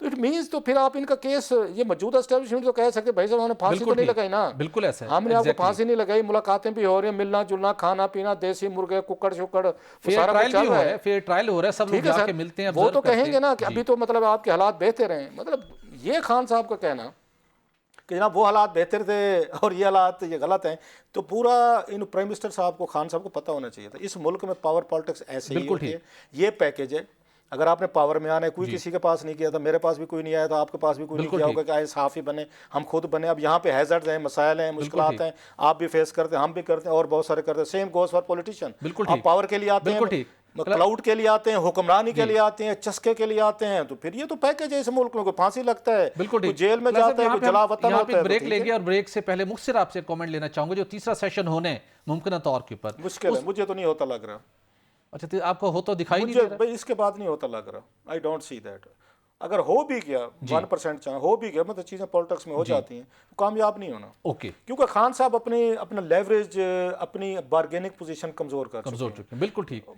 تو it means تو پھر آپ ان کا کیس یہ موجودہ اسٹیبلشمنٹ تو کہہ سکتے بھائی صاحب ہم نے پھانسی تو نہیں لگائی نا, بالکل ایسا ہے, ہم نے آپ کو پھانسی نہیں لگائی, ملاقاتیں بھی ہو رہی ہیں, ملنا جلنا, کھانا پینا, دیسی مرغے, ککڑ شکڑ, فیئر ٹرائل بھی ہو رہا ہے, فیئر ٹرائل ہو رہا ہے, سب لوگ جا کے ملتے ہیں, وہ تو کہیں گے نا کہ ابھی تو مطلب آپ کے حالات بہتر ہیں. مطلب یہ خان صاحب کا کہنا کہ جناب وہ حالات بہتر تھے اور یہ حالات یہ غلط ہیں, تو پورا ان پرائم منسٹر صاحب کو, خان صاحب کو پتہ ہونا چاہیے تھا اس ملک میں پاور پالیٹکس ایسے ہی ہوتی ہے. یہ پیکیج ہے, اگر آپ نے پاور میں آنا ہے, کوئی کسی کے پاس نہیں کیا تھا, میرے پاس بھی کوئی نہیں آیا تھا, آپ کے پاس بھی کوئی نہیں کیا ہوگا کہ آئے صحافی بنے, ہم خود بنے. اب یہاں پہ ہیزرڈز ہیں, مسائل ہیں, مشکلات ہیں, آپ بھی فیس کرتے ہیں, ہم بھی کرتے ہیں, اور بہت سارے کرتے ہیں. سیم گوز فار پولیٹیشین, آپ پاور کے لیے آتے ہیں, کلاؤڈ کے لیے آتے ہیں, حکمرانی کے لیے آتے ہیں, چسکے کے لیے آتے ہیں, تو پھر یہ تو پیکیج ہے اس ملک میں. کوئی پھانسی لگتا ہے, کوئی جیل میں جاتا ہے, کوئی جلا وطن ہوتا ہے. بریک لیں گے, اور بریک سے پہلے مختصر آپ سے کامنٹ لینا چاہوں گا جو تیسرا سیشن ہونے ممکنہ طور کے اوپر. مشکل ہے, مجھے تو نہیں ہوتا لگ رہا. اچھا آپ کو ہو تو دکھائی نہیں دے رہا اس کے بعد نہیں ہوتا لگ رہا. I don't see that. اگر ہو بھی گیا 1% چاہے ہو بھی گیا, مطلب چیزیں پالیٹکس میں ہو جاتی ہیں, تو کامیاب نہیں ہونا. اوکے, کیونکہ خان صاحب اپنا لیوریج, اپنی بارگیننگ پوزیشن کمزور کر چکے ہیں. بالکل ٹھیک.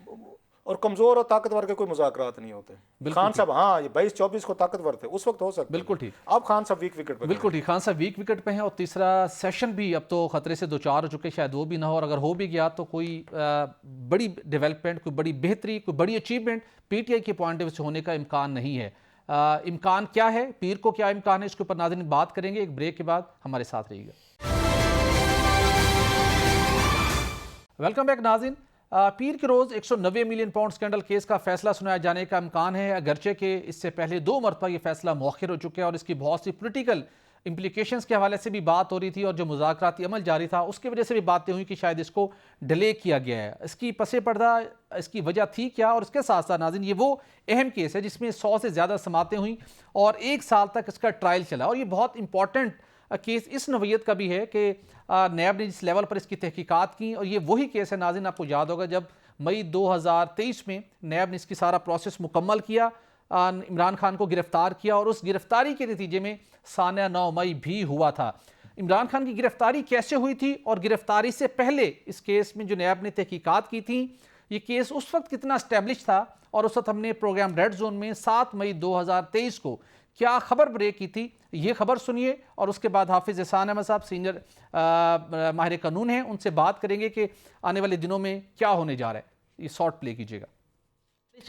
اور کمزور اور طاقتور کے کوئی مذاکرات نہیں ہوتے. خان صاحب ہاں یہ 22-24 کو طاقتور تھے اس وقت, ہو سکتا. بالکل ٹھیک. اب خان صاحب ویک وکٹ پہ. بالکل ٹھیک, خان صاحب ویک وکٹ پہ ہیں, اور تیسرا سیشن بھی اب تو خطرے سے دوچار ہو چکے, شاید وہ بھی نہ ہو, اور اگر ہو بھی گیا تو کوئی بڑی ڈیولپمنٹ, کوئی بڑی بہتری, کوئی بڑی اچیومنٹ پی ٹی آئی کے پوائنٹ آف ویو سے ہونے کا امکان نہیں ہے. امکان کیا ہے, پیر کو کیا امکان ہے, اس کے اوپر ناظرین بات کریں گے ایک بریک کے بعد. ہمارے ساتھ رہیے گا. ویلکم بیک ناظرین. پیر کے روز 190 ملین پاؤنڈ سکینڈل کیس کا فیصلہ سنایا جانے کا امکان ہے, اگرچہ کہ اس سے پہلے 2 مرتبہ یہ فیصلہ مؤخر ہو چکا ہے, اور اس کی بہت سی پولیٹیکل امپلیکیشنز کے حوالے سے بھی بات ہو رہی تھی, اور جو مذاکراتی عمل جاری تھا اس کی وجہ سے بھی باتیں ہوئی کہ شاید اس کو ڈیلے کیا گیا ہے. اس کی پس پردہ اس کی وجہ تھی کیا, اور اس کے ساتھ ساتھ ناظرین یہ وہ اہم کیس ہے جس میں 100 سے زیادہ سماعتیں ہوئیں اور 1 سال تک اس کا ٹرائل چلا, اور یہ بہت امپورٹنٹ کیس اس نوعیت کا بھی ہے کہ نیب نے جس لیول پر اس کی تحقیقات کی, اور یہ وہی کیس ہے ناظرین, آپ کو یاد ہوگا جب مئی 2023 میں نیب نے اس کی سارا پروسیس مکمل کیا, عمران خان کو گرفتار کیا, اور اس گرفتاری کے نتیجے میں سانحہ 9 مئی بھی ہوا تھا. عمران خان کی گرفتاری کیسے ہوئی تھی, اور گرفتاری سے پہلے اس کیس میں جو نیب نے تحقیقات کی تھی, یہ کیس اس وقت کتنا اسٹیبلش تھا, اور اس وقت ہم نے پروگرام ریڈ زون میں 7 مئی 2023 کو کیا خبر بریک کی تھی, یہ خبر سنیے, اور اس کے بعد حافظ احسان احمد صاحب سینئر ماہر قانون ہیں, ان سے بات کریں گے کہ آنے والے دنوں میں کیا ہونے جا رہا ہے. یہ شارٹ پلے کیجیے گا.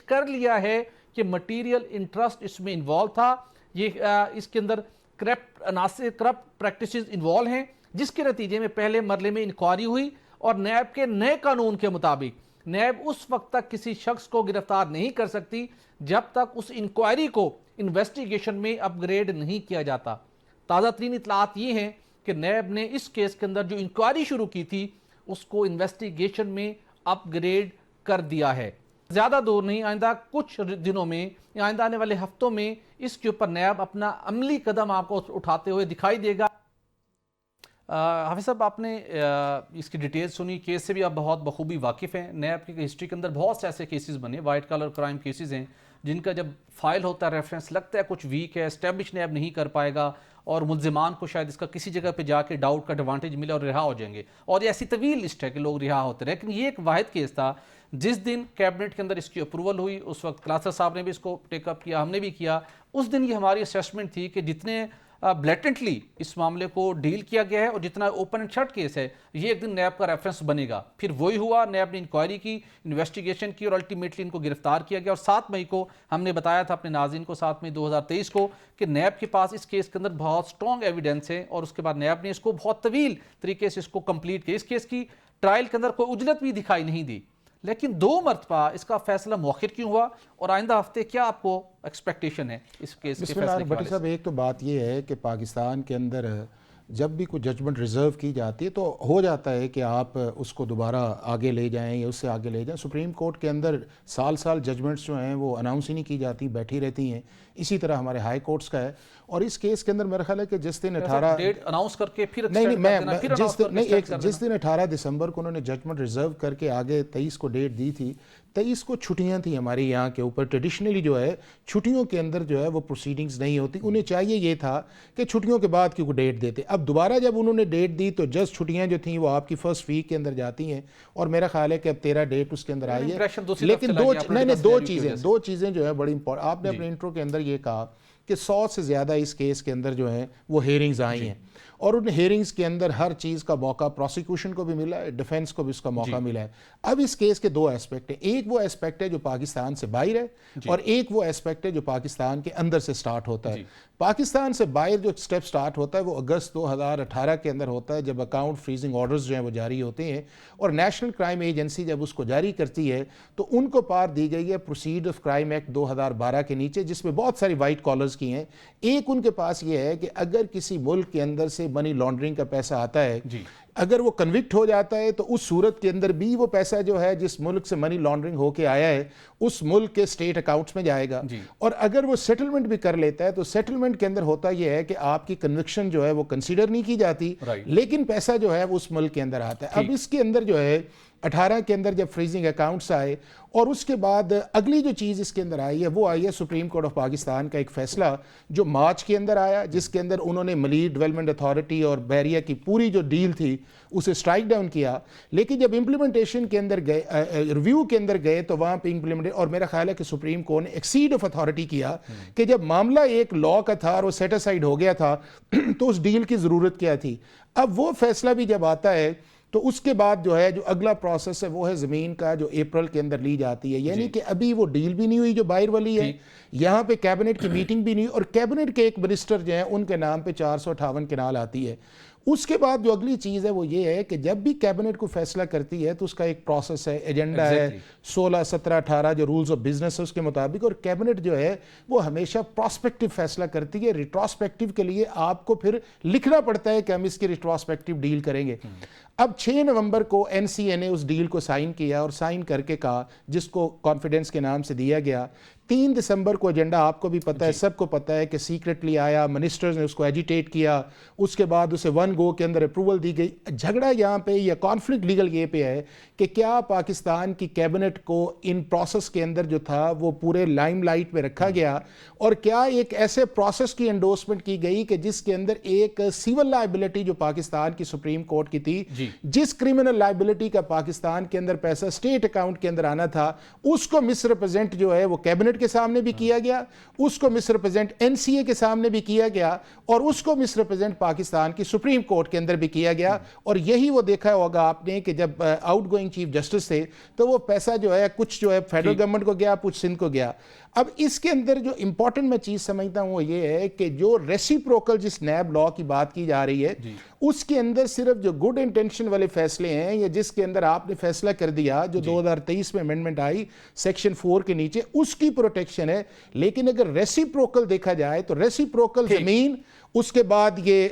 کر لیا ہے کہ مٹیریل انٹرسٹ اس میں انوالو تھا, یہ اس کے اندر کرپٹ پریکٹسز انوالو ہیں, جس کے نتیجے میں پہلے مرحلے میں انکوائری ہوئی, اور نیب کے نئے قانون کے مطابق نیب اس وقت تک کسی شخص کو گرفتار نہیں کر سکتی جب تک اس انکوائری کو انویسٹیگیشن میں اپ گریڈ نہیں کیا جاتا. تازہ ترین اطلاعات یہ ہیں کہ نیب نے اس کیس کے اندر جو انکوائری شروع کی تھی اس کو انویسٹیگیشن میں اپ گریڈ کر دیا ہے. زیادہ دور نہیں, آئندہ کچھ دنوں میں یا آئندہ آنے والے ہفتوں میں اس کے اوپر نیب اپنا عملی قدم آپ کو اٹھاتے ہوئے دکھائی دے گا. حافظ صاحب, آپ نے اس کی ڈیٹیل سنی, کیس سے بھی آپ بہت بخوبی واقف ہیں. نیب کی ہسٹری کے اندر بہت سے ایسے کیسز بنے, وائٹ کالر کرائم کیسز ہیں, جن کا جب فائل ہوتا ہے ریفرنس لگتا ہے کچھ ویک ہے, اسٹیبلش نیب نہیں کر پائے گا, اور ملزمان کو شاید اس کا کسی جگہ پہ جا کے ڈاؤٹ کا ایڈوانٹیج ملے اور رہا ہو جائیں گے, اور یہ ایسی طویل لسٹ ہے کہ لوگ رہا ہوتے ہیں. لیکن یہ ایک واحد کیس تھا جس دن کیبنٹ کے اندر اس کی اپروول ہوئی, اس وقت کلاسر صاحب نے بھی اس کو ٹیک اپ کیا, ہم نے بھی کیا. اس دن یہ ہماری اسیسمنٹ تھی کہ جتنے بلیٹنٹلی اس معاملے کو ڈیل کیا گیا ہے اور جتنا اوپن اینڈ شٹ کیس ہے, یہ ایک دن نیب کا ریفرنس بنے گا. پھر وہی ہوا, نیب نے انکوائری کی, انویسٹیگیشن کی, اور الٹیمیٹلی ان کو گرفتار کیا گیا. اور 7 مئی کو ہم نے بتایا تھا اپنے ناظرین کو, 7 مئی 2023 کو, کہ نیب کے پاس اس کیس کے اندر بہت سٹرونگ ایویڈنس ہے, اور اس کے بعد نیب نے اس کو بہت طویل طریقے سے اس کو کمپلیٹ کیا. اس کیس کی ٹرائل کے اندر کوئی عجلت بھی دکھائی نہیں دی, لیکن 2 مرتبہ اس کا فیصلہ مؤخر کیوں ہوا, اور آئندہ ہفتے کیا آپ کو ایکسپیکٹیشن ہے اس کیس کے فیصلے کے بھٹی صاحب؟ ایک تو بات یہ ہے کہ پاکستان کے اندر جب بھی کوئی ججمنٹ ریزرو کی جاتی ہے تو ہو جاتا ہے کہ آپ اس کو دوبارہ آگے لے جائیں یا اس سے آگے لے جائیں. سپریم کورٹ کے اندر سال ججمنٹس جو ہیں وہ اناؤنس ہی نہیں کی جاتی, بیٹھی رہتی ہیں. اسی طرح ہمارے ہائی کورٹس کا ہے, اور اس کیس کے اندر میرا خیال ہے کہ جس دن 18 ڈیٹ اناؤنس کر کے پھر جس دن 18 دسمبر کو انہوں نے ججمنٹ ریزرو کر کے آگے 23 کو ڈیٹ دی تھی, 23 کو چھٹیاں تھیں ہمارے یہاں کے اوپر. ٹریڈیشنلی جو ہے چھٹیوں کے اندر جو ہے وہ پروسیڈنگز نہیں ہوتی, انہیں چاہیے یہ تھا کہ چھٹیوں کے بعد کیوں ڈیٹ دیتے. اب دوبارہ جب انہوں نے ڈیٹ دی تو جسٹ چھٹیاں جو تھیں وہ آپ کی فرسٹ ویک کے اندر جاتی ہیں, اور میرا خیال ہے کہ اب 13 ڈیٹ اس کے اندر آئی ہے. لیکن دو چیزیں جو ہے بڑی امپورٹنٹ, آپ نے اپنے انٹرو کے اندر یہ کہا کہ 100 سے زیادہ اس کیس کے اندر جو ہیں وہ ہیئرنگز آئی ہیں، اور ان ہیئرنگز کے اندر ہر چیز کا موقع پروسیکیوشن کو بھی ملا ہے، ڈیفینس کو بھی اس کا موقع ملا ہے۔ اب اس کیس کے دو ایسپیکٹ ہیں، ایک وہ ایسپیکٹ ہے جو پاکستان سے باہر ہے، اور ایک وہ ایسپیکٹ ہے جو پاکستان کے اندر سے سٹارٹ ہوتا ہے۔ پاکستان سے باہر جو سٹیپ سٹارٹ ہوتا ہے وہ اگست 2018 کے اندر ہوتا ہے، جب اکاؤنٹ فریزنگ آرڈرز جو ہیں وہ جاری ہوتے ہیں، اور نیشنل کرائم ایجنسی جب اس کو جاری کرتی ہے تو ان کو پار دی گئی ہے پروسیڈ آف کرائم ایکٹ 2012 کے نیچے، جس میں بہت ساری وائٹ کالرز کی ہیں۔ ایک ان کے پاس یہ ہے کہ اگر کسی ملک کے اندر سے منی لانڈرنگ کا پیسہ آتا ہے، اگر وہ کنوکٹ ہو جاتا ہے تو اس صورت کے اندر بھی وہ پیسہ جو ہے جس ملک سے منی لانڈرنگ ہو کے آیا ہے اس ملک کے اسٹیٹ اکاؤنٹس میں جائے گا، اور اگر وہ سیٹلمنٹ بھی کر لیتا ہے تو سیٹلمنٹ کے اندر ہوتا یہ ہے کہ آپ کی کنوکشن جو ہے وہ کنسیڈر نہیں کی جاتی، لیکن پیسہ جو ہے وہ اس ملک کے اندر آتا ہے۔ اب اس کے اندر جو ہے 18 کے اندر جب فریزنگ اکاؤنٹس آئے، اور اس کے بعد اگلی جو چیز اس کے اندر آئی ہے وہ آئی ہے سپریم کورٹ آف پاکستان کا ایک فیصلہ جو مارچ کے اندر آیا، جس کے اندر انہوں نے ملیر ڈیولپمنٹ اتھارٹی اور بحریہ کی پوری جو ڈیل تھی اسے سٹرائک ڈاؤن کیا، لیکن جب امپلیمنٹیشن کے اندر گئے، ریویو کے اندر گئے، تو وہاں پہ امپلیمنٹ، اور میرا خیال ہے کہ سپریم کورٹ نے ایکسیڈ آف اتھارٹی کیا کہ جب معاملہ ایک لا کا تھا اور وہ سیٹ اسائڈ ہو گیا تھا تو اس ڈیل کی ضرورت کیا تھی۔ اب وہ فیصلہ بھی جب آتا ہے تو اس کے بعد جو ہے جو اگلا پروسیس ہے وہ ہے زمین کا، جو اپریل کے اندر لی جاتی ہے، یعنی کہ ابھی وہ ڈیل بھی نہیں ہوئی جو باہر والی ہے، یہاں پہ کیبنٹ کی میٹنگ بھی نہیں، اور کیبنٹ کے ایک منسٹر جو ہیں ان کے نام پہ 458 کنال آتی ہے۔ اس کے بعد جو اگلی چیز ہے وہ یہ ہے کہ جب بھی کیبنٹ کو فیصلہ کرتی ہے تو اس کا ایک پروسیس ہے، ایجنڈا ہے 16، 17، 18 جو رولز آف بزنس ہے اس کے مطابق، اور کیبنٹ جو ہے وہ ہمیشہ پراسپیکٹیو فیصلہ کرتی ہے، ریٹراسپیکٹیو کے لیے آپ کو پھر لکھنا پڑتا ہے کہ ہم اس کی ریٹراسپیکٹیو ڈیل کریں گے۔ اب 6 نومبر کو این سی اے نے اس ڈیل کو سائن کیا، اور سائن کر کے کہا، جس کو کانفیڈنس کے نام سے دیا گیا۔ 3 دسمبر کو ایجنڈا آپ کو بھی پتہ ہے، سب کو پتہ ہے کہ سیکرٹلی آیا، منسٹرز نے اس کو ایجیٹیٹ کیا، اس کے بعد اسے 1 گو کے اندر اپروول دی گئی۔ جھگڑا یہاں پہ یا کانفلکٹ لیگل یہ پہ ہے کہ کیا پاکستان کی کیبنٹ کو ان پروسیس کے اندر جو تھا وہ پورے لائم لائٹ میں رکھا گیا، اور کیا ایک ایسے پروسیس کی انڈورسمنٹ کی گئی کہ جس کے اندر ایک سیول لائبلٹی جو پاکستان کی سپریم کورٹ کی تھی، جس کرمنل لائبلٹی کا پاکستان کے اندر پیسہ اسٹیٹ اکاؤنٹ کے اندر آنا تھا، اس کو مس ریپرزینٹ جو ہے وہ کیبنٹ کے سامنے بھی کیا گیا، اس کو مس ریپرزینٹ این سی اے کے سامنے بھی کیا گیا، اور اس کو مس ریپرزینٹ پاکستان کی سپریم کورٹ کے اندر بھی کیا گیا۔ اور یہی وہ دیکھا ہوگا آپ نے کہ جب آؤٹ گوئنگ چیف جسٹس تھے تو وہ پیسہ جو ہے کچھ جو ہے فیڈرل گورنمنٹ کو گیا، کچھ سندھ کو گیا۔ اب اس کے اندر جو امپورٹنٹ میں چیز سمجھتا ہوں وہ یہ ہے کہ جو ریسیپروکل جس نیب لا کی بات کی جا رہی ہے اس کے اندر صرف جو گڈ انٹینشن والے فیصلے ہیں، یا جس کے اندر آپ نے فیصلہ کر دیا جو 2023 میں امینڈمنٹ آئی سیکشن 4 کے نیچے، اس کی پروٹیکشن ہے۔ لیکن اگر ریسیپروکل دیکھا جائے تو ریسیپروکل زمین، اس کے بعد یہ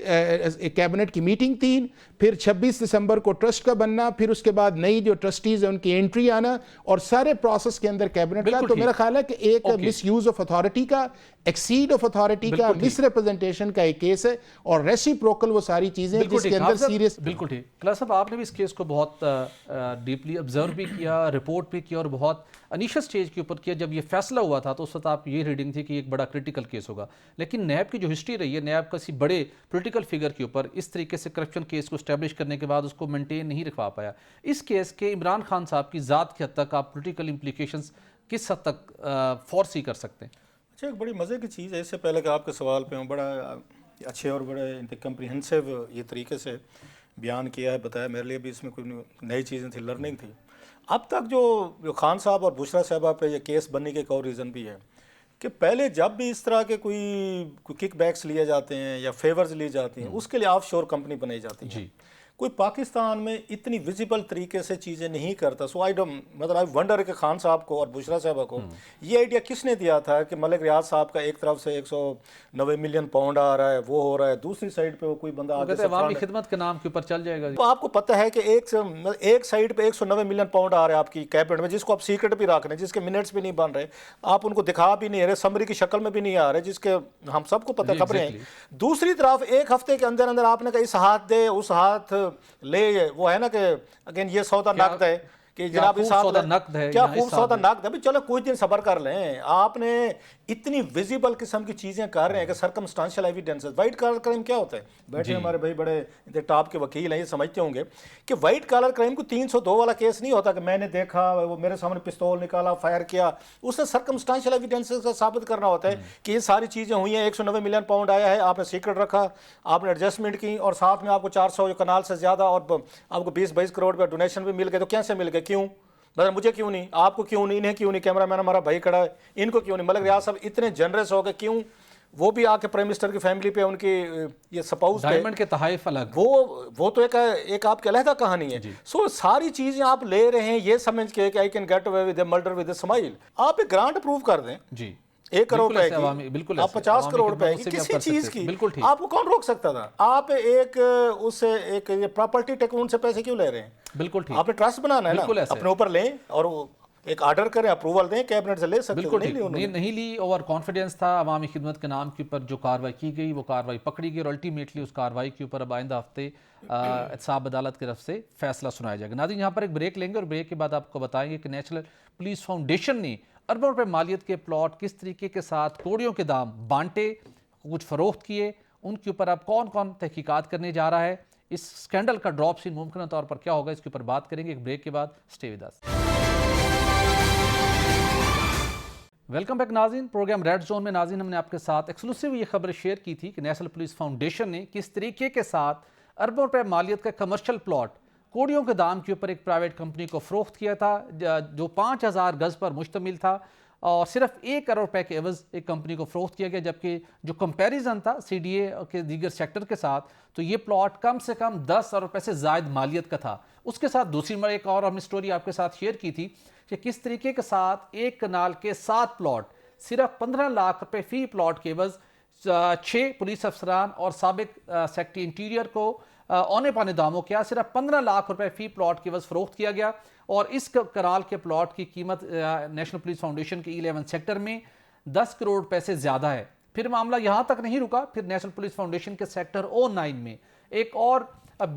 کیبنٹ کی میٹنگ 3، پھر 26 دسمبر کو ٹرسٹ کا بننا، پھر اس کے بعد نئی جو ٹرسٹیز ہیں ان کی انٹری آنا، اور سارے پروسیس کے اندر کیبنٹ کا۔ تو میرا خیال ہے کہ ایک مس یوز آف اتھارٹی کا، ایکسیڈ آف اتھارٹی کا، مس ریپرزنٹیشن کا ایک کیس ہے، اور ریسیپروکل وہ ساری چیزیں جس کے اندر سیریس۔ بالکل ٹھیک کلاس صاحب، آپ نے بھی اس کیس کو بہت ڈیپلی آبزرو بھی کیا، رپورٹ بھی کیا، اور بہت انیشل سٹیج کے اوپر کیا۔ جب یہ فیصلہ ہوا تھا تو اس وقت آپ یہ ریڈنگ تھی کہ ایک بڑا کرٹیکل کیس ہوگا، لیکن نیب کی جو ہسٹری رہی ہے، نیب کسی بڑے پولیٹیکل فگر کے اوپر اس طریقے سے کرپشن کیس کو اسٹیبلش کرنے کے بعد اس کو مینٹین نہیں رکھوا پایا۔ اس کیس کے عمران خان صاحب کی ذات کی حد تک آپ پولیٹیکل امپلیکیشنز کس حد تک فورسی کر سکتے ہیں؟ اچھا، ایک بڑی مزے کی چیز ہے، اس سے پہلے کہ آپ کے سوال پہ ہوں، بڑا اچھے اور بڑے کمپریہنسو یہ طریقے سے بیان کیا ہے، بتایا، میرے لیے بھی اس میں کوئی نئی چیزیں تھی، لرننگ تھی۔ اب تک جو خان صاحب اور بشرا صاحبہ پہ یہ کیس بننے کے ایک اور ریزن بھی ہے کہ پہلے جب بھی اس طرح کے کوئی کک بیکس لیے جاتے ہیں یا فیورز لی جاتی ہیں، اس کے لیے آف شور کمپنی بنائی جاتی ہیں۔ کوئی پاکستان میں اتنی ویزیبل طریقے سے چیزیں نہیں کرتا۔ سو آئی ونڈر کہ خان صاحب کو اور بشرا صاحبہ کو یہ آئیڈیا کس نے دیا تھا کہ ملک ریاض صاحب کا ایک طرف سے 190 ملین پاؤنڈ آ رہا ہے، وہ ہو رہا ہے، دوسری سائڈ پہ وہ کوئی بندہ آگے سے عوامی خدمت کے نام کے اوپر چل جائے گا۔ تو آپ کو پتہ ہے کہ ایک سائڈ پہ 190 ملین پاؤنڈ آ رہا ہے آپ کی کیبنٹ میں، جس کو آپ سیکرٹ بھی رکھ رہے ہیں، جس کے منٹس بھی نہیں بن رہے، آپ ان کو دکھا بھی نہیں رہے، سمری کی شکل میں بھی نہیں آ رہے، جس کے ہم سب کو پتہ خبریں ہیں۔ دوسری طرف ایک ہفتے کے اندر آپ نے کہا اس ہاتھ دے، اس ہاتھ لے، وہ ہے نا کہ اگین یہ سودا نقد ہے کہ جناب خوب سودا نقد ہے، کیا یہاں خوب اس سودا صاحب نقد ہے. چلو کچھ دن صبر کر لیں. آپ نے اتنی ویزیبل قسم کی چیزیں کر رہے ہیں کہ circumstantial evidence. White collar crime کیا ہوتا ہے؟ بیٹھے ہمارے بھائی بڑے ٹاپ کے وکیل ہیں، یہ سمجھتے ہوں گے کہ وائٹ کالر کرائم کو 302 والا کیس نہیں ہوتا کہ میں نے دیکھا وہ میرے سامنے پستول نکالا فائر کیا. اس نے سرکمسٹانشل ایویڈنس کا ثابت کرنا ہوتا ہے کہ یہ ساری چیزیں ہوئی ہیں. 190 ملین پاؤنڈ آیا ہے، آپ نے سیکرٹ رکھا، آپ نے ایڈجسٹمنٹ کی، اور ساتھ میں آپ کو 400 کنال سے زیادہ اور آپ کو 20-22 کروڑ روپے ڈونیشن بھی مل گئے. تو کیسے مل گئے؟ کیوں؟ مجھے کیوں نہیں، آپ کو کیوں نہیں، انہیں کیوں نہیں؟ کیمرہ مین ہمارا بھائی کھڑا ہے، ان کو کیوں نہیں؟ ملک ریاض صاحب اتنے جنرس ہو گئے کیوں؟ وہ بھی آ کے پرائم منسٹر کی فیملی پہ ان کی یہ سپاؤس تھے، ڈائمنڈ کے تحائف الگ، وہ تو ایک آپ کی علیحدہ کہانی ہے. سو ساری چیزیں آپ لے رہے ہیں یہ سمجھ کے کہ I can get away with a murder with a smile. آپ ایک گرانٹ اپروو کر دیں جی 1 کروڑ روپے کی، آپ 50 کروڑ روپے کی، کسی چیز کی، آپ کو کون روک سکتا تھا؟ آپ ایک اس سے ایک پراپرٹی ٹیکون سے پیسے کیوں لے رہے ہیں؟ بالکل ٹھیک، آپ نے ٹرسٹ بنانا ہے نا، اپنے اوپر لیں اور ایک آرڈر کریں، اپروول دیں، کیبنٹ سے لے سکتے بالکل نہیں ٹھیک. لی انہوں نے. نہیں لی، اوور کانفیڈنس تھا. عوامی خدمت کے نام کے اوپر جو کارروائی کی گئی وہ کارروائی پکڑی گئی، اور الٹیمیٹلی اس کارروائی کے اوپر اب آئندہ ہفتے احتساب عدالت کی طرف سے فیصلہ سنایا جائے گا. ناظرین یہاں پر ایک بریک لیں گے، اور بریک کے بعد آپ کو بتائیں گے کہ نیشنل پولیس فاؤنڈیشن نے اربوں روپے مالیت کے پلاٹ کس طریقے کے ساتھ کوڑیوں کے دام بانٹے، کچھ فروخت کیے، ان کے اوپر اب کون کون تحقیقات کرنے جا رہا ہے. اس سکینڈل کا ڈراپ سین ممکنہ طور پر کیا ہوگا، اس کے اوپر بات کریں گے ایک بریک کے بعد. Stay with us. Welcome back ناظرین. پروگرام ریڈ زون میں ناظرین ہم نے آپ کے ساتھ ایکسکلوسیو یہ خبر شیئر کی تھی کہ نیشنل پولیس فاؤنڈیشن نے کس طریقے کے ساتھ اربوں روپے مالیت کا کمرشل پلاٹ کوڑیوں کے دام کے اوپر ایک پرائیویٹ کمپنی کو فروخت کیا تھا، جو 5000 گز پر مشتمل تھا، اور صرف 1 کروڑ روپے کے عوض ایک کمپنی کو فروخت کیا گیا. جبکہ جو کمپیریزن تھا سی ڈی اے کے دیگر سیکٹر کے ساتھ، تو یہ پلاٹ کم سے کم 10 ارب روپے سے زائد مالیت کا تھا. اس کے ساتھ دوسری ایک اور ہم نے سٹوری آپ کے ساتھ شیئر کی تھی کہ کس طریقے کے ساتھ 1 کنال کے 7 پلاٹ صرف 15 لاکھ روپے فی پلاٹ کے عوض 6 پولیس افسران اور سابق سیکٹری انٹیریئر کو اونے پانے داموں کیا صرف 15 لاکھ روپے فی پلاٹ کے عوض فروخت کیا گیا. اور اس کنال کے پلاٹ کی قیمت نیشنل پولیس فاؤنڈیشن کے 11 سیکٹر میں 10 کروڑ روپے سے زیادہ ہے. پھر معاملہ یہاں تک نہیں رکا، پھر نیشنل پولیس فاؤنڈیشن کے سیکٹر O9 میں ایک اور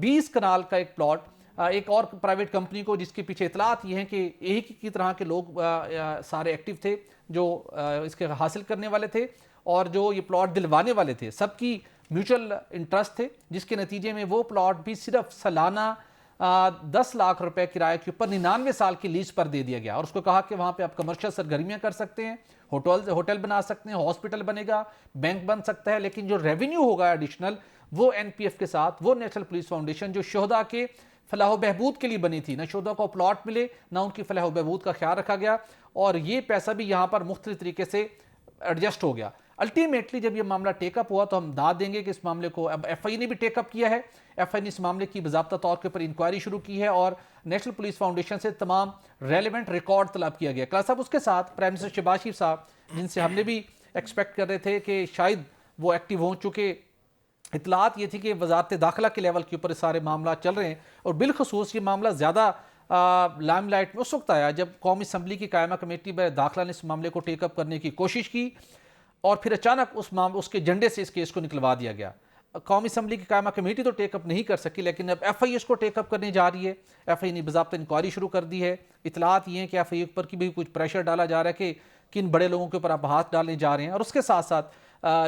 20 کنال کا ایک پلاٹ ایک اور پرائیویٹ کمپنی کو، جس کے پیچھے اطلاعات یہ ہیں کہ ایک کی طرح کے لوگ سارے ایکٹیو تھے جو اس کے حاصل کرنے والے تھے اور جو یہ پلاٹ دلوانے والے تھے، سب کی میوچل انٹرسٹ تھے، جس کے نتیجے میں وہ پلاٹ بھی صرف سالانہ 10 لاکھ روپے کرائے کے اوپر 99 سال کی لیز پر دے دیا گیا. اور اس کو کہا کہ وہاں پہ آپ کمرشل سرگرمیاں کر سکتے ہیں، ہوٹل بنا سکتے ہیں، ہاسپٹل بنے گا، بینک بن سکتا ہے، لیکن جو ریونیو ہوگا ایڈیشنل وہ NPF کے ساتھ، وہ نیشنل پولیس فاؤنڈیشن جو شہداء کے فلاح و بہبود کے لیے بنی تھی، نہ شہداء کو پلاٹ ملے نہ ان کی فلاح و بہبود کا خیال رکھا گیا، اور یہ پیسہ بھی یہاں پر مختلف طریقے سے ایڈجسٹ ہو گیا. الٹیمیٹلی جب یہ معاملہ ٹیک اپ ہوا تو ہم داد دیں گے کہ اس معاملے کو اب FI نے بھی ٹیک اپ کیا ہے. FI نے اس معاملے کی باضابطہ طور کے اوپر انکوائری شروع کی ہے اور نیشنل پولیس فاؤنڈیشن سے تمام ریلیونٹ ریکارڈ طلب کیا گیا. کلاس صاحب اس کے ساتھ پرائم منسٹر شہباز شریف صاحب، جن سے ہم نے بھی ایکسپیکٹ کر رہے تھے کہ شاید وہ ایکٹیو ہوں، چونکہ اطلاعات یہ تھی کہ وزارت داخلہ کے لیول کے اوپر سارے معاملات چل رہے ہیں، اور بالخصوص یہ معاملہ زیادہ لائم لائٹ میں اس وقت آیا جب قومی اسمبلی کی قائمہ کمیٹی برائے داخلہ نے اس معاملے کو ٹیک اپ کرنے کی کوشش کی، اور پھر اچانک اس کے جھنڈے سے اس کیس کو نکلوا دیا گیا. قومی اسمبلی کی قائمہ کمیٹی تو ٹیک اپ نہیں کر سکی، لیکن اب FI اس کو ٹیک اپ کرنے جا رہی ہے. FI نے باضابطہ انکوائری شروع کر دی ہے. اطلاعات یہ ہیں کہ FI پر کی بھی کچھ پریشر ڈالا جا رہا ہے کہ کن بڑے لوگوں کے اوپر آپ ہاتھ ڈالنے جا رہے ہیں. اور اس کے ساتھ ساتھ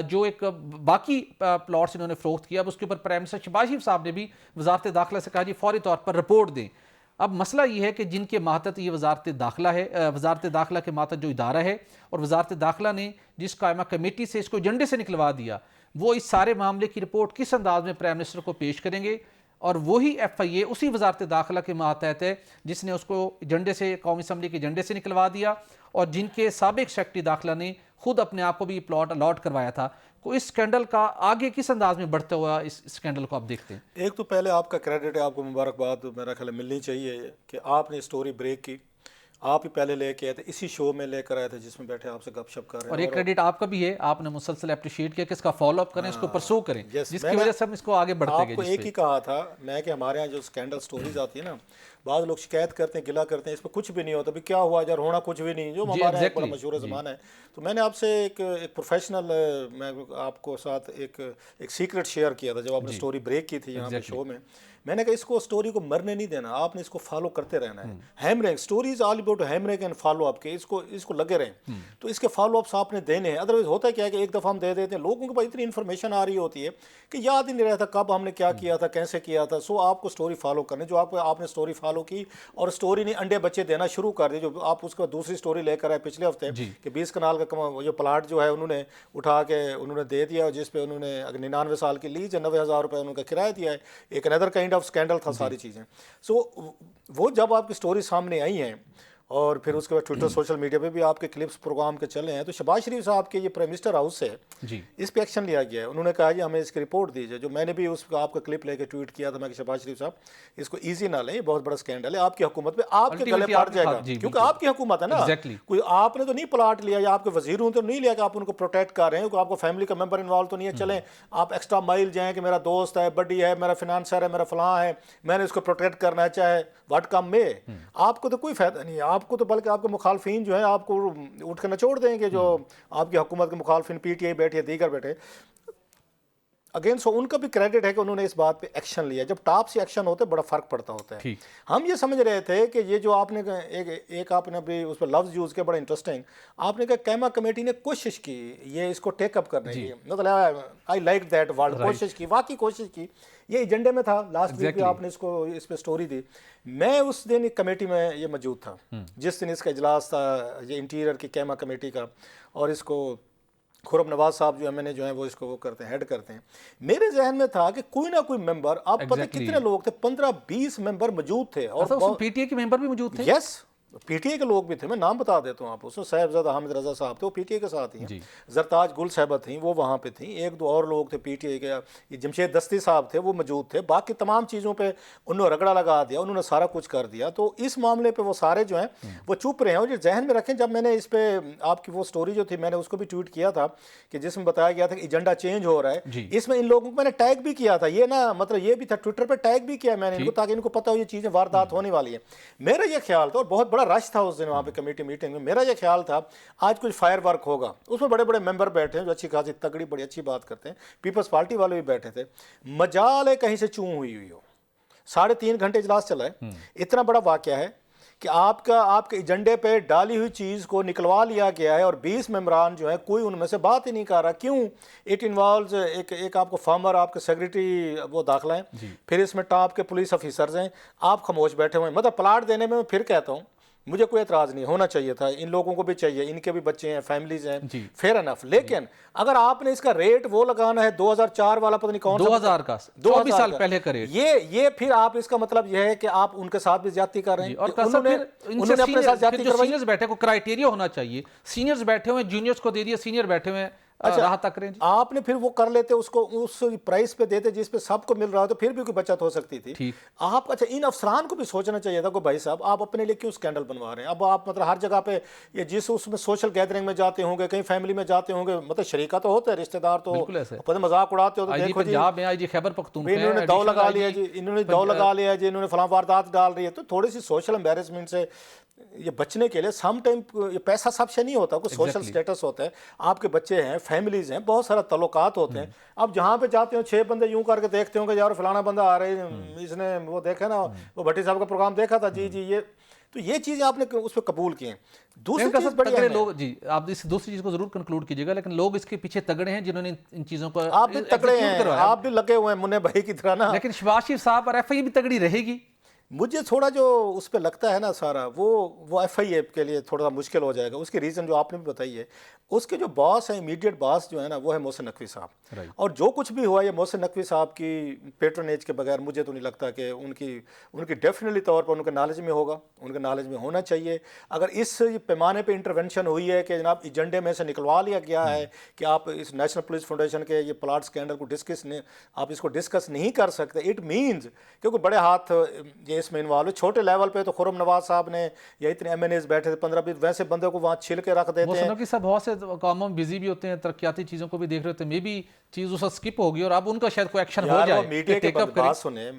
جو ایک باقی پلاٹس انہوں نے فروخت کیا، اب اس کے اوپر پرائم منسٹر شہباز شریف صاحب نے بھی وزارت داخلہ سے کہا جی فوری طور پر رپورٹ دیں. اب مسئلہ یہ ہے کہ جن کے ماتحت یہ وزارت داخلہ ہے، وزارت داخلہ کے ماتحت جو ادارہ ہے، اور وزارت داخلہ نے جس قائمہ کمیٹی سے اس کو ایجنڈے سے نکلوا دیا، وہ اس سارے معاملے کی رپورٹ کس انداز میں پرائم منسٹر کو پیش کریں گے. اور وہی FIA اسی وزارت داخلہ کے ماتحت ہے جس نے اس کو ایجنڈے سے، قومی اسمبلی کے ایجنڈے سے نکلوا دیا، اور جن کے سابق سیکرٹری داخلہ نے خود اپنے آپ کو بھی پلاٹ الاٹ کروایا تھا. کو اس سکینڈل کا آگے کس انداز میں بڑھتا ہوا اس سکینڈل کو آپ دیکھتے ہیں؟ ایک تو پہلے آپ کا کریڈٹ ہے، آپ کو مبارکباد میرا خیال ملنی چاہیے کہ آپ نے اسٹوری بریک کی. آپ ہی پہلے لے کے آئے تھے، اسی شو میں لے کر آئے تھے جس میں بیٹھے آپ سے گپ شپ کر رہے ہیں. اور ایک کریڈٹ آپ کا بھی ہے، آپ نے مسلسل اپریشیٹ کیا کہ اس کا فالو اپ کریں، اس کو پرسو کریں، جس کی وجہ سے ہم اس کو آگے بڑھتے گئے. آپ کو ایک ہی کہا تھا میں کہ ہمارے ہاں جو سکینڈل سٹوریز آتی ہیں نا، بعض لوگ شکایت کرتے ہیں، گلا کرتے ہیں اس پہ کچھ بھی نہیں ہوتا، بھی کیا ہوا یار، ہونا کچھ بھی نہیں، جو ہمارے یہاں بڑا مشہور زبان ہے. تو میں نے آپ سے ایک پروفیشنل، میں آپ کو ساتھ ایک سیکرٹ شیئر کیا تھا جب آپ نے سٹوری بریک کی تھی یہاں پہ شو میں، میں نے کہا اس کو سٹوری کو مرنے نہیں دینا, آپ نے اس کو فالو کرتے رہنا ہے. Hammering stories all about hammering and follow up کے, اس کو لگے رہیں. تو اس کے فالو اپس آپ نے دینے ہیں. ادروائز ہوتا ہے کیا ہے کہ ایک دفعہ ہم دے دیتے ہیں, لوگوں کے پاس اتنی انفارمیشن آ رہی ہوتی ہے کہ یاد ہی نہیں رہتا کب ہم نے کیا کیا تھا, کیسے کیا تھا. سو آپ کو سٹوری فالو کرنے, جو آپ نے سٹوری فالو کی اور سٹوری نے انڈے بچے دینا شروع کر دی. جو آپ اس کو دوسری سٹوری لے کر آئے پچھلے ہفتے کہ 20 کنال کا جو پلاٹ جو ہے انہوں نے اٹھا کے انہوں نے دے دیا, جس پہ انہوں نے 99 سال کی لیز ہے, 90,000 روپے انہوں کا کرایہ دیا ہے. ایک اندر کائنڈ آف اسکینڈل تھا ساری چیزیں. سو وہ جب آپ کی سٹوری سامنے آئی ہیں اور پھر اس کے بعد ٹویٹر سوشل میڈیا پہ بھی آپ کے کلپس پروگرام کے چلے ہیں, تو شہباز شریف صاحب کے یہ پرائم منسٹر ہاؤس ہے اس پہ ایکشن لیا گیا ہے. انہوں نے کہا جی ہمیں اس کی رپورٹ دیجیے. جو میں نے بھی اس کا آپ کا کلپ لے کے ٹویٹ کیا تھا میں کہ شہباز شریف صاحب اس کو ایزی نہ لیں, یہ بہت بڑا اسکینڈل ہے, آپ کی حکومت پہ آپ کے گلے پڑ جائے گا, کیونکہ آپ کی حکومت ہے نا. کوئی آپ نے تو نہیں پلاٹ لیا یا آپ کے وزیروں تو نہیں لیا کہ آپ ان کو پروٹیکٹ کر رہے ہیں, آپ کو فیملی کا ممبر انوالو تو نہیں ہے. چلیں آپ ایکسٹرا مائل جائیں کہ میرا دوست ہے, بڈی ہے, میرا فنانسر ہے, میرا فلاں ہے, میں نے اس کو پروٹیکٹ کرنا ہے چاہے واٹ کم میں. آپ کو تو کوئی فائدہ نہیں ہے, آپ کو تو بلکہ آپ کے مخالفین جو ہیں آپ کو اٹھ کے نچوڑ دیں گے, جو آپ کی حکومت کے مخالفین پی ٹی آئی بیٹھے دیگر بیٹھے اگین. سو ان کا بھی کریڈٹ ہے کہ انہوں نے اس بات پہ ایکشن لیا. جب ٹاپ سے ایکشن ہوتے بڑا فرق پڑتا ہوتا ہے. ہم یہ سمجھ رہے تھے کہ یہ جو آپ نے ایک آپ نے بھی اس پہ لفظ یوز کیا بڑا انٹرسٹنگ, آپ نے کہا کیما کمیٹی نے کوشش کی یہ اس کو ٹیک اپ کرنے کی, مطلب آئی لائک دیٹ ورڈ, کوشش کی, واقعی کوشش کی. یہ ایجنڈے میں تھا, لاسٹ ویک بھی آپ نے اس پہ سٹوری دی. میں اس دن ایک کمیٹی میں یہ موجود تھا جس دن اس کا اجلاس تھا یہ انٹیریئر کی کیما کمیٹی کا, اور اس کو خرم نواز صاحب جو ایم این اے جو ہیں وہ اس کو وہ کرتے ہیں, ہیڈ کرتے ہیں. میرے ذہن میں تھا کہ کوئی نہ کوئی ممبر, آپ پتہ کتنے لوگ تھے, 15-20 ممبر موجود تھے, اور پی ٹی اے کے ممبر بھی موجود تھے. یس, پی ٹی اے کے لوگ بھی تھے, میں نام بتا دیتا ہوں آپ. اس میں صاحبزادہ حامد رضا صاحب تھے, وہ پی ٹی اے کے ساتھ ہیں. زرتاج گل صاحبہ تھیں, وہ وہاں پہ تھیں. ایک دو اور لوگ تھے پی ٹی اے کے, یہ جمشید دستی صاحب تھے, وہ موجود تھے. باقی تمام چیزوں پہ انہوں نے رگڑا لگا دیا, انہوں نے سارا کچھ کر دیا. تو اس معاملے پہ وہ سارے جو ہیں وہ چپ رہے ہیں. اور یہ ذہن میں رکھیں, جب میں نے اس پہ آپ کی وہ سٹوری جو تھی میں نے اس کو بھی ٹویٹ کیا تھا کہ جس میں بتایا گیا تھا کہ ایجنڈا چینج ہو رہا ہے, اس میں ان لوگوں کو میں نے ٹیگ بھی کیا تھا. یہ نا مطلب یہ بھی تھا, ٹویٹر پہ ٹیگ بھی کیا میں نے ان کو, تاکہ ان کو پتہ ہو یہ چیزیں واردات ہونے والی ہیں. میرا یہ خیال تھا, اور بہت بڑا رش تھا اس دن وہاں پہ کمیٹی میٹنگ میں, میرا یہ خیال تھا آج کچھ فائر ورک ہوگا. اس میں بڑے بڑے ممبر بیٹھے ہیں جو اچھی خاصی تگڑی بڑی اچھی بات کرتے ہیں, پیپلز پارٹی والے بھی بیٹھے تھے. مجال ہے کہیں سے چوں ہوئی ہو, 3.5 گھنٹے اجلاس چلا ہے. اتنا بڑا واقعہ ہے کہ آپ کے ایجنڈے پہ ڈالی ہوئی چیز کو نکلوا لیا گیا ہے, اور 20 ممبران جو ہیں کوئی ان میں سے بات ہی نہیں کر رہا. کیوں؟ اٹ انوالوز ایک آپ کو فارمر, آپ کے سیکریٹری وہ داخلہ ہیں, پھر اس میں ٹاپ کے پولیس آفیسرز ہیں, آپ خاموش بیٹھے ہوئے ہیں. مطلب پلاٹ دینے میں پھر کہتا ہوں مجھے کوئی اعتراض نہیں, ہونا چاہیے تھا, ان لوگوں کو بھی چاہیے, ان کے بھی بچے ہیں, فیملیز ہیں, فیئر انف. لیکن اگر آپ نے اس کا ریٹ وہ لگانا ہے 2004 والا, پتہ نہیں کون سا 2000 کا 24 سال پہلے کا ریٹ, یہ پھر آپ اس کا مطلب یہ ہے کہ آپ ان کے ساتھ بھی زیادتی کر رہے ہیں. اور انہوں نے اپنے ساتھ زیادتی کروائی. سینئرز بیٹھے کو کرائیٹیریا ہونا چاہیے, سینئرز بیٹھے ہوئے, جونیئرز کو دے دیا, سینئر بیٹھے ہوئے راہ تک رہیں. آپ نے پھر وہ کر لیتے, اس کو اس پرائس پہ دیتے جس پہ سب کو مل رہا ہے, تو پھر بھی کوئی بچت ہو سکتی تھی. آپ اچھا ان افسران کو بھی سوچنا چاہیے تھا کہ بھائی صاحب آپ اپنے لیے کیوں اسکینڈل بنوا رہے ہیں. اب آپ مطلب ہر جگہ پہ یہ جس اس میں سوشل گیدرنگ میں جاتے ہوں گے, کہیں فیملی میں جاتے ہوں گے, مطلب شریکہ تو ہوتے ہیں, رشتہ دار تو پتہ مذاق اڑاتے ہو, تو دیکھو جی خیبر پختونخوا انہوں نے دو لگا لیا جی, انہوں نے دو لگا لیا جی, انہوں نے فلاں واردات ڈال رہی ہے. تو تھوڑی سی سوشل امبیرسمنٹ سے یہ بچنے کے لیے سم ٹائم یہ پیسہ سب سے نہیں ہوتا, کوئی سوشل سٹیٹس ہوتا ہے, آپ کے بچے ہیں, فیملیز ہیں, بہت سارا تعلقات ہوتے ہیں. اب جہاں پہ جاتے ہو 6 بندے یوں کر کے دیکھتے ہوں کہ یار فلانا بندہ آ رہے ہیں, اس نے وہ دیکھا نا, وہ بھٹی صاحب کا پروگرام دیکھا تھا, جی یہ تو یہ چیزیں آپ نے اس پہ قبول کی ہیں. دوسری چیز بڑی ہے لوگ, جی آپ اس دوسری چیز کو ضرور کنکلوڈ کیجیے گا, لیکن لوگ اس کے پیچھے تگڑے ہیں جنہوں نے ان چیزوں کو, آپ بھی تگڑے ہیں, آپ بھی لگے ہوئے ہیں منہ بھائی کی طرح نا. لیکن شہباز شریف صاحب اور ایف آئی اے بھی تگڑی رہے گی. مجھے تھوڑا جو اس پہ لگتا ہے نا سارا وہ ایف آئی اے کے لیے تھوڑا سا مشکل ہو جائے گا. اس کی ریزن جو آپ نے بھی بتائی ہے, اس کے جو باس ہیں, امیڈیٹ باس جو ہے نا, وہ ہے محسن نقوی صاحب. اور جو کچھ بھی ہوا یہ محسن نقوی صاحب کی پیٹرنیج کے بغیر مجھے تو نہیں لگتا کہ ان کی ڈیفینیٹلی طور پر ان کے نالج میں ہوگا, ان کے نالج میں ہونا چاہیے. اگر اس پیمانے پہ انٹرونشن ہوئی ہے کہ جناب ایجنڈے میں سے نکلوا لیا گیا ہے کہ آپ اس نیشنل پولیس فاؤنڈیشن کے یہ پلاٹ اسکینڈل کو آپ اس کو ڈسکس نہیں کر سکتے, اٹ مینز کیونکہ بڑے ہاتھ یہ اس میں انوالو. چھوٹے لیول پہ تو خرم نواز صاحب نے یا اتنے MNAs بیٹھے تھے 15-20 ویسے بندے کو وہاں چھل کے رکھ دیتے ہیں. کہ سب بہت سے کاموں میں بزی بھی ہوتے ہیں, ترقیاتی چیزوں کو بھی دیکھ رہے ہوتے ہیں, مے بی چیز اس سکپ ہوگی اور اب ان کا شاید کوئی ایکشن ہو جائے. میڈیا کے بات سنیں,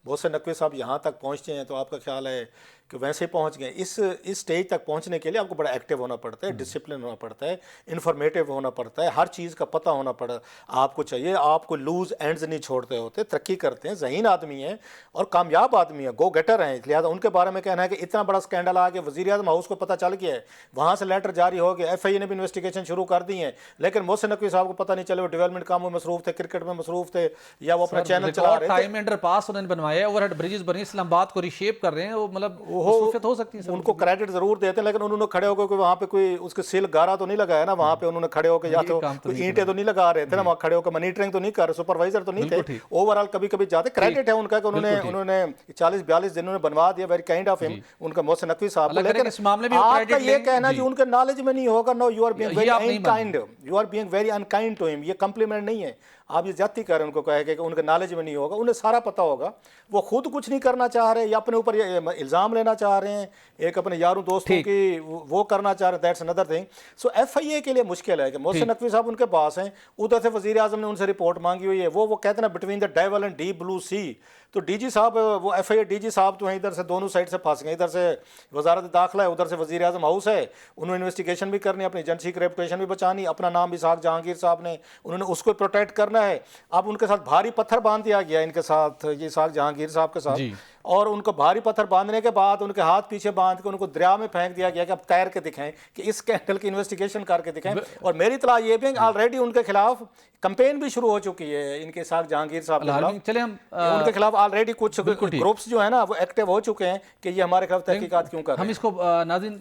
بہت سے نقوی صاحب یہاں تک پہنچتے ہیں تو آپ کا خیال ہے کہ ویسے پہنچ گئے. اس سٹیج تک پہنچنے کے لیے آپ کو بڑا ایکٹیو ہونا پڑتا ہے, ڈسپلن ہونا پڑتا ہے, انفارمیٹیو ہونا پڑتا ہے, ہر چیز کا پتہ ہونا پڑتا آپ کو چاہیے. آپ کو لوز اینڈز نہیں چھوڑتے ہوتے, ترقی کرتے ہیں, ذہین آدمی ہیں اور کامیاب آدمی ہیں, گو گیٹر ہیں. لہٰذا ان کے بارے میں کہنا ہے کہ اتنا بڑا اسکینڈل آ گیا, وزیر اعظم ہاؤس کو پتہ چل گیا ہے, وہاں سے لیٹر جاری ہو گیا, FIA نے بھی انویسٹیگیشن شروع کر دی ہیں, لیکن محسن نقوی صاحب کو پتہ نہیں چلے. وہ ڈیولپمنٹ کاموں میں مصروف تھے, کرکٹ میں مصروف تھے, یا وہ اپنا چینل چلا رہے تھے. ٹائم انڈر پاس انہوں نے بنوایا, اوور ہیڈ بریجز بنی, اسلام آباد کو ریشیپ کر رہے ہیں, وہ مطلب مصروفیت ہو سکتی ہے. ان کو کریڈٹ ضرور دیتے ہیں, لیکن انہوں نے کھڑے ہو کے وہاں پہ کوئی اس کے سیل گارا تو نہیں لگایا نا وہاں پہ. انہوں نے کھڑے ہو کے یا تو اینٹیں تو نہیں لگا رہے تھے نا وہاں کھڑے ہو کے, مانیٹرنگ تو نہیں کر رہے, سپروائزر تو نہیں تھے. اوور آل کبھی کبھی جاتے. کریڈٹ ہے ان کا کہ انہوں نے 40-42 دنوں میں بنوا دیا. ویری کائنڈ آف ہم ان کا محسن نقوی صاحب. لیکن آپ کا یہ کہنا جی ان کے نالج میں نہیں ہوگا, no you are being very unkind, you are being very unkind to him. یہ کمپلیمنٹ نہیں ہے, آپ یہ زیادتی کر رہے ہیں ان کو کہے کہ ان کے نالج میں نہیں ہوگا. انہیں سارا پتہ ہوگا, وہ خود کچھ نہیں کرنا چاہ رہے یا اپنے اوپر الزام لینا چاہ رہے ہیں, ایک اپنے یاروں دوستوں کی وہ کرنا چاہ رہے ہیں. That's another thing. So FIA کے لیے مشکل ہے کہ محسن نقوی صاحب ان کے پاس ہیں, ادھر سے وزیر اعظم نے ان سے رپورٹ مانگی ہوئی ہے. وہ کہتے ہیں نا between the devil and deep blue sea. تو DG صاحب, وہ FIA DG صاحب تو ہیں ادھر سے دونوں سائڈ سے پھنس گئے. ادھر سے وزارت داخلہ ہے, ادھر سے وزیر اعظم ہاؤس ہے. انہوں نے انویسٹیگیشن بھی کرنی, اپنی ایجنسی کی ریپوٹیشن بھی بچانی, اپنا نام اسحاق جہانگیر صاحب نے, انہوں نے اس کو پروٹیکٹ کرنا ہے. اب ان کے ساتھ بھاری پتھر باندھ دیا گیا ان کے ساتھ, یہ اسحاق جہانگیر صاحب کے ساتھ, اور ان کو بھاری پتھر باندھنے کے بعد ان کے ہاتھ پیچھے باندھ کے ان کو دریا میں پھینک دیا گیا کہ اب تیر کے دکھائیں, کہ اس اسکینڈل کی انویسٹیگیشن کر کے دکھائیں. اور میری اطلاع یہ بھی آلریڈی ان کے خلاف کمپین بھی شروع ہو چکی ہے, ان کے اسحاق جہانگیر صاحب کے خلاف. چلیں ہم ان کے خلاف آلریڈی کچھ گروپس جو ہیں نا وہ ایکٹیو ہو چکے ہیں کہ یہ ہمارے خلاف تحقیقات کیوں کر رہے ہیں. ہم اس کو ناظرین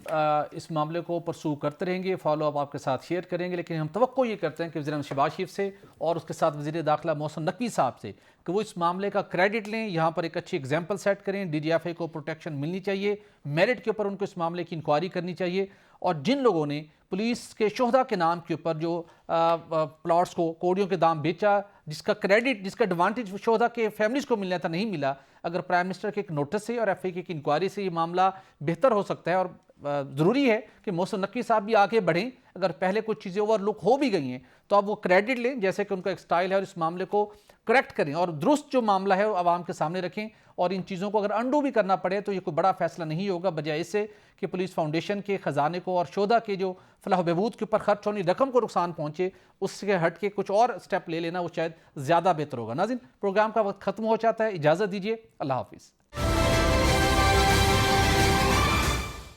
اس معاملے کو پرسو کرتے رہیں گے, فالو اپ آپ کے ساتھ شیئر کریں گے, لیکن ہم توقع یہ کرتے ہیں کہ وزیر اعظم شہباز شریف سے اور اس کے ساتھ وزیر داخلہ محسن نقوی صاحب سے کہ وہ اس معاملے کا کریڈٹ لیں, یہاں پر ایک اچھی ایگزامپل سیٹ کریں. DGFA کو پروٹیکشن ملنی چاہیے, میرٹ کے اوپر ان کو اس معاملے کی انکوائری کرنی چاہیے, اور جن لوگوں نے پولیس کے شہداء کے نام کے اوپر جو پلاٹس کو کوڑیوں کے دام بیچا, جس کا کریڈٹ, جس کا ایڈوانٹیج شہداء کے فیملیز کو ملنا تھا, نہیں ملا. اگر پرائم منسٹر کے ایک نوٹس سے اور FIA کی انکوائری سے یہ معاملہ بہتر ہو سکتا ہے, اور ضروری ہے کہ محسن نقوی صاحب بھی آگے بڑھیں. اگر پہلے کچھ چیزیں اوور لک ہو بھی گئی ہیں تو اب وہ کریڈٹ لیں, جیسے کہ ان کا ایک سٹائل ہے, اور اس معاملے کو کریکٹ کریں اور درست جو معاملہ ہے وہ عوام کے سامنے رکھیں. اور ان چیزوں کو اگر انڈو بھی کرنا پڑے تو یہ کوئی بڑا فیصلہ نہیں ہوگا, بجائے اس سے کہ پولیس فاؤنڈیشن کے خزانے کو اور شہداء کے جو فلاح و بہبود کے اوپر خرچ ہونی رقم کو نقصان پہنچے, اس سے ہٹ کے کچھ اور سٹیپ لے لینا وہ شاید زیادہ بہتر ہوگا. ناظرین, پروگرام کا وقت ختم ہو جاتا ہے, اجازت دیجیے, اللہ حافظ.